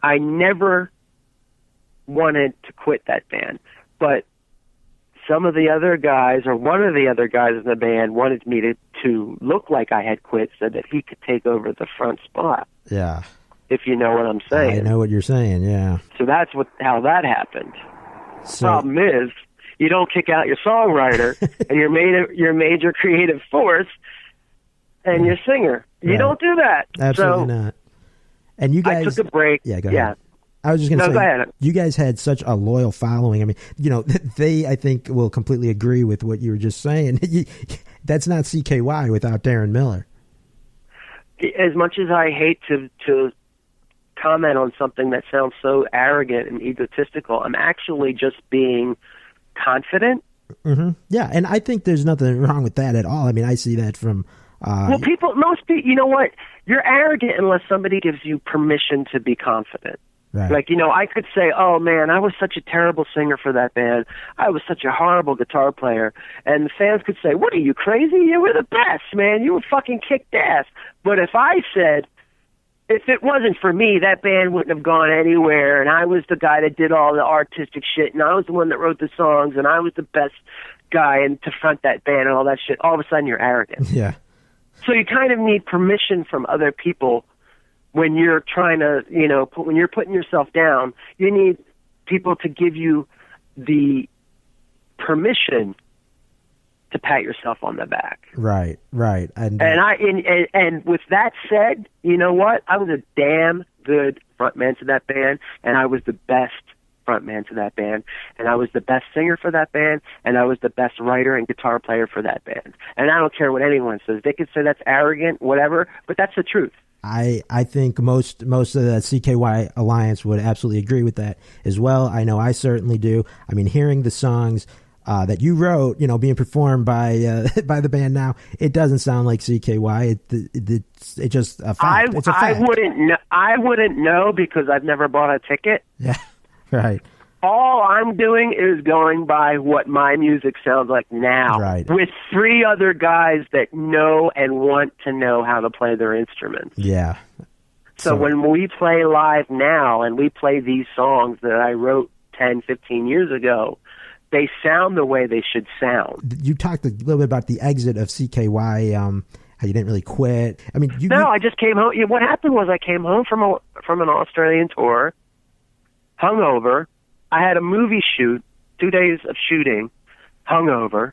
I never wanted to quit that band, but some of the other guys, or one of the other guys in the band, wanted me to look like I had quit so that he could take over the front spot. Yeah. If you know what I'm saying. I know what you're saying, yeah. So that's how that happened. So, Problem is, you don't kick out your songwriter and your major creative force and your singer. You right. don't do that. Absolutely not. And you guys, I took a break. Yeah, go ahead. Yeah. I was just going to say, go ahead. You guys had such a loyal following. I mean, they, I think, will completely agree with what you were just saying. That's not CKY without Deron Miller. As much as I hate to comment on something that sounds so arrogant and egotistical, I'm actually just being confident. Mm-hmm. Yeah, and I think there's nothing wrong with that at all. I mean, I see that from... well, most people, you know what? You're arrogant unless somebody gives you permission to be confident. Right. Like, I could say, oh, man, I was such a terrible singer for that band. I was such a horrible guitar player. And the fans could say, what, are you crazy? You were the best, man. You were fucking kicked ass. But if I said, if it wasn't for me, that band wouldn't have gone anywhere, and I was the guy that did all the artistic shit, and I was the one that wrote the songs, and I was the best guy to front that band and all that shit, all of a sudden you're arrogant. Yeah. So you kind of need permission from other people when you're trying to, when you're putting yourself down. You need people to give you the permission to pat yourself on the back. Right. And with that said, you know what? I was a damn good frontman to that band, and I was the best frontman to that band, and I was the best singer for that band, and I was the best writer and guitar player for that band. And I don't care what anyone says. They could say that's arrogant, whatever, but that's the truth. I think most of the CKY Alliance would absolutely agree with that as well. I know I certainly do. I mean, hearing the songs that you wrote, being performed by the band now, it doesn't sound like CKY. It's just a fact. It's a fact. I wouldn't know because I've never bought a ticket. Yeah, right. All I'm doing is going by what my music sounds like now, right, with 3 other guys that know and want to know how to play their instruments. Yeah. So when we play live now and we play these songs that I wrote 10, 15 years ago, they sound the way they should sound. You talked a little bit about the exit of CKY, how you didn't really quit. I mean, I just came home. What happened was I came home from an Australian tour, hungover. I had a movie shoot, 2 days of shooting, hungover.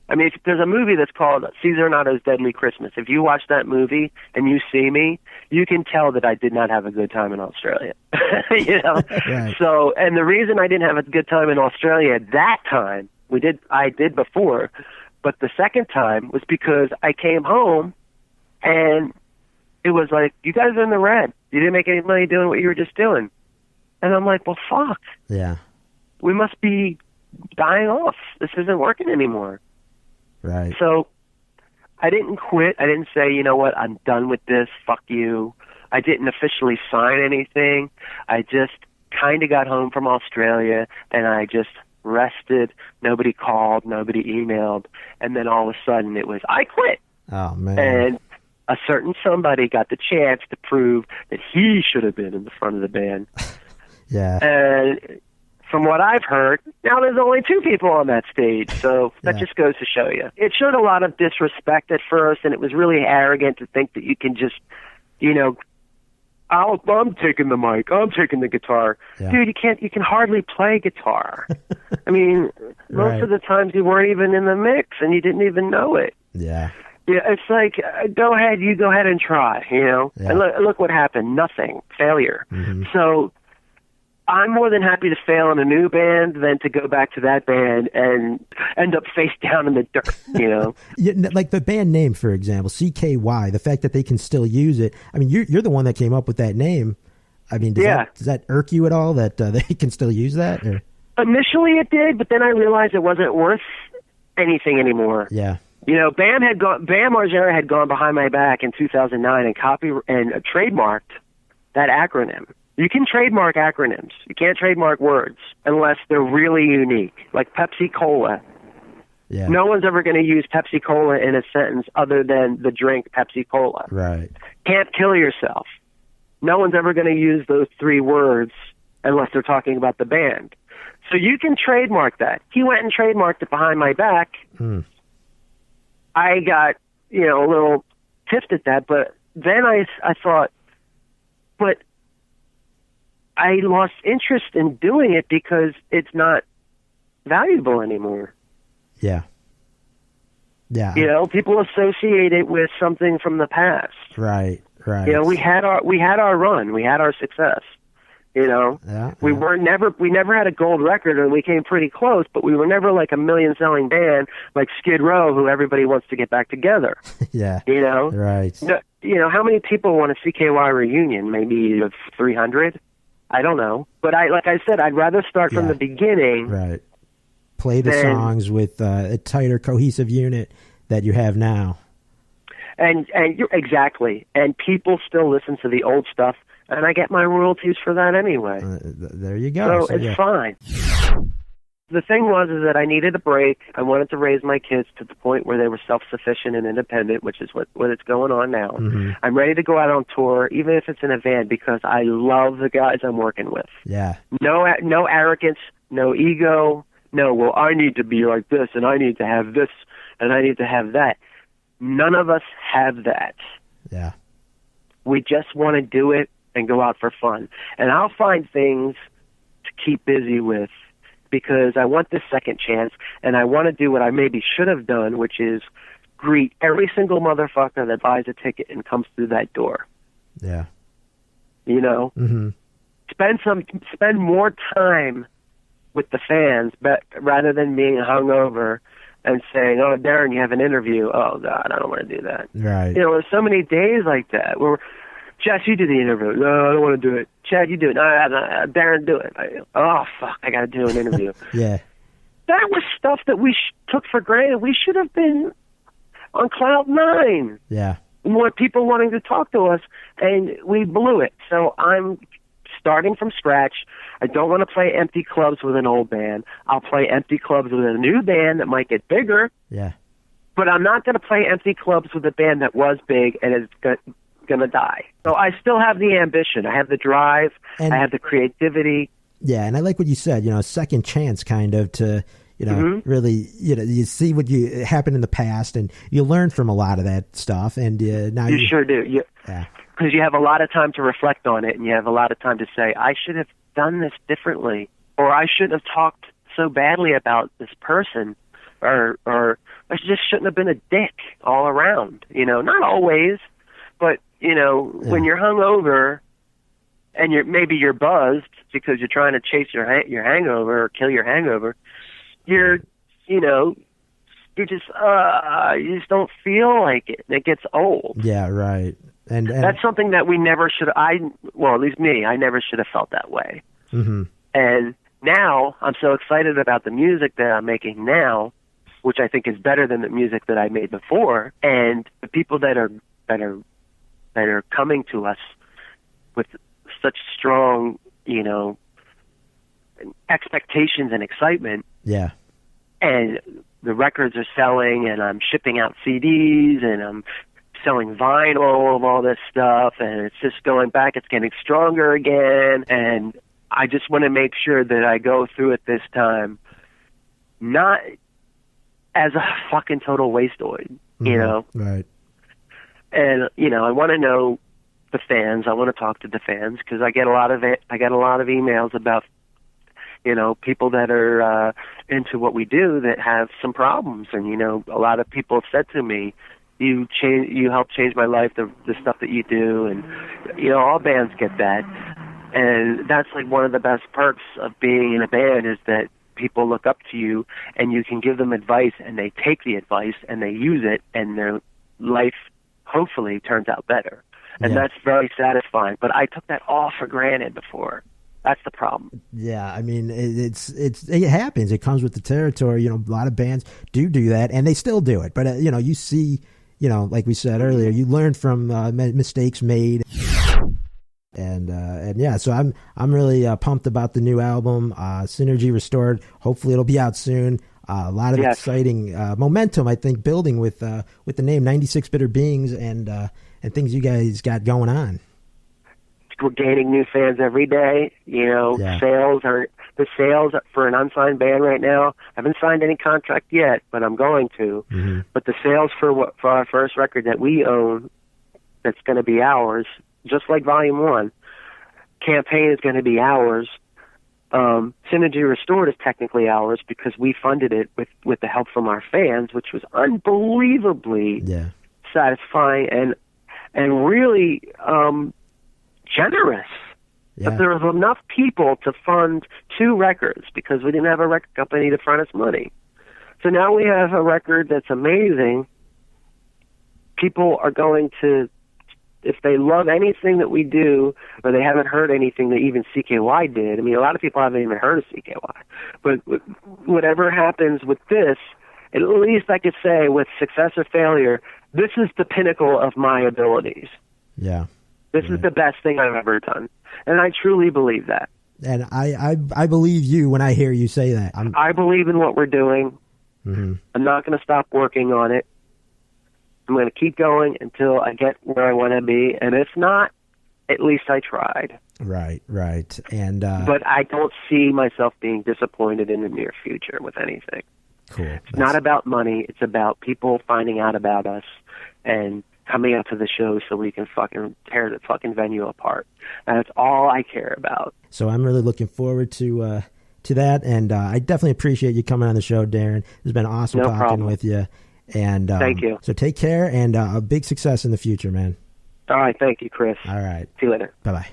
I mean, there's a movie that's called Caesar Notto's Deadly Christmas. If you watch that movie and you see me, you can tell that I did not have a good time in Australia. Right. So, and the reason I didn't have a good time in Australia at that time, I did before, but the second time was because I came home and it was like, you guys are in the red. You didn't make any money doing what you were just doing. And I'm like, well, fuck. Yeah. We must be dying off. This isn't working anymore. Right. So I didn't quit. I didn't say, you know what, I'm done with this. Fuck you. I didn't officially sign anything. I just kind of got home from Australia and I just rested. Nobody called. Nobody emailed. And then all of a sudden it was, I quit. Oh, man. And a certain somebody got the chance to prove that he should have been in the front of the band. Yeah. And from what I've heard, now there's only 2 people on that stage, so that just goes to show you. It showed a lot of disrespect at first, and it was really arrogant to think that you can just, I'm taking the mic, I'm taking the guitar. Yeah. Dude, you can hardly play guitar. I mean, most of the times you weren't even in the mix, and you didn't even know it. Yeah. Yeah, it's like, go ahead and try, Yeah. And look what happened, nothing, failure. Mm-hmm. So I'm more than happy to fail in a new band than to go back to that band and end up face down in the dirt, Yeah, like the band name, for example, CKY, the fact that they can still use it. I mean, you're the one that came up with that name. I mean, does that irk you at all that they can still use that? Or? Initially it did, but then I realized it wasn't worth anything anymore. Yeah. Bam Margera had gone behind my back in 2009 and trademarked that acronym. You can trademark acronyms. You can't trademark words unless they're really unique, like Pepsi Cola. Yeah. No one's ever going to use Pepsi Cola in a sentence other than the drink Pepsi Cola. Right. Can't kill yourself. No one's ever going to use those 3 words unless they're talking about the band. So you can trademark that. He went and trademarked it behind my back. I got, a little tiffed at that, but then I thought, but I lost interest in doing it because it's not valuable anymore. Yeah. Yeah. People associate it with something from the past. Right. We had our run, we had our success. We never had a gold record, and we came pretty close, but we were never like a million selling band like Skid Row, who everybody wants to get back together. Yeah. Right. How many people want a CKY reunion? Maybe 300. I don't know, but like I said, I'd rather start from the beginning. Right. Play the songs with a tighter, cohesive unit that you have now. And you're exactly. And people still listen to the old stuff, and I get my royalties for that anyway. There you go. So it's fine. The thing was is that I needed a break. I wanted to raise my kids to the point where they were self-sufficient and independent, which is what it's going on now. Mm-hmm. I'm ready to go out on tour, even if it's in a van, because I love the guys I'm working with. Yeah. No arrogance, no ego. No, well, I need to be like this, and I need to have this, and I need to have that. None of us have that. Yeah. We just want to do it and go out for fun. And I'll find things to keep busy with because I want this second chance, and I want to do what I maybe should have done, which is greet every single motherfucker that buys a ticket and comes through that door. Yeah. Mm-hmm. Spend more time with the fans, but rather than being hungover and saying, "Oh, Deron, you have an interview." Oh God, I don't want to do that. Right. There's so many days like that where, Jess, you do the interview. No, I don't want to do it. Chad, you do it. No, Deron, do it. Oh fuck, I got to do an interview. Yeah. That was stuff that we took for granted. We should have been on cloud 9. Yeah. More people wanting to talk to us, and we blew it. So I'm starting from scratch. I don't want to play empty clubs with an old band. I'll play empty clubs with a new band that might get bigger. Yeah. But I'm not going to play empty clubs with a band that was big and is going to die. So I still have the ambition. I have the drive. I have the creativity. Yeah, and I like what you said, a second chance kind of to, Mm-hmm. really, you see what happened in the past and you learn from a lot of that stuff. And now you sure do. Yeah. Because you have a lot of time to reflect on it, and you have a lot of time to say, I should have done this differently, or I shouldn't have talked so badly about this person, or I just shouldn't have been a dick all around. Not always, but when you're hungover and maybe you're buzzed because you're trying to chase your hangover or kill your hangover, you just don't feel like it, and it gets old. Yeah, right. And that's something that we never should. At least me, I never should have felt that way. Mm-hmm. And now I'm so excited about the music that I'm making now, which I think is better than the music that I made before. And the people that are coming to us with such strong, expectations and excitement. Yeah. And the records are selling, and I'm shipping out CDs, and I'm selling vinyl of all this stuff, and it's just going back. It's getting stronger again, and I just want to make sure that I go through it this time not as a fucking total wasteoid, Right. And I want to know the fans. I want to talk to the fans because I get a lot of emails about people that are into what we do that have some problems, and a lot of people have said to me, you helped change my life, the stuff that you do, and all bands get that, and that's like one of the best perks of being in a band is that people look up to you and you can give them advice, and they take the advice and they use it, and their life hopefully turns out better, and that's very satisfying. But I took that all for granted before. That's the problem. Yeah, I mean, it happens. It comes with the territory. A lot of bands do that, and they still do it. But you see, like we said earlier, you learn from mistakes made, and yeah. So I'm really pumped about the new album, Synergy Restored. Hopefully, it'll be out soon. A lot of exciting momentum, I think, building with the name 96 Bitter Beings and things you guys got going on. we're gaining new fans every day. You know, Yeah. the sales for an unsigned band right now. I haven't signed any contract yet, but I'm going to. Mm-hmm. But the sales for our first record that we own, that's going to be ours, just like Volume 1. Campaign is going to be ours. Synergy Restored is technically ours because we funded it with the help from our fans, which was unbelievably satisfying and really generous. Yeah. But there was enough people to fund 2 records because we didn't have a record company to front us money. So now we have a record that's amazing. People are going to, if they love anything that we do, or they haven't heard anything that even CKY did. I mean, a lot of people haven't even heard of CKY. But whatever happens with this, at least I could say with success or failure, this is the pinnacle of my abilities. Yeah. This is the best thing I've ever done. And I truly believe that. And I believe you when I hear you say that. I believe in what we're doing. Mm-hmm. I'm not going to stop working on it. I'm going to keep going until I get where I want to be. And if not, at least I tried. Right. And but I don't see myself being disappointed in the near future with anything. Cool. It's not about money. It's about people finding out about us and coming out to the show so we can fucking tear the fucking venue apart. And that's all I care about. So I'm really looking forward to that, and I definitely appreciate you coming on the show, Deron. It's been awesome talking with you. And thank you. So take care, and a big success in the future, man. All right, thank you, Chris. All right. See you later. Bye-bye.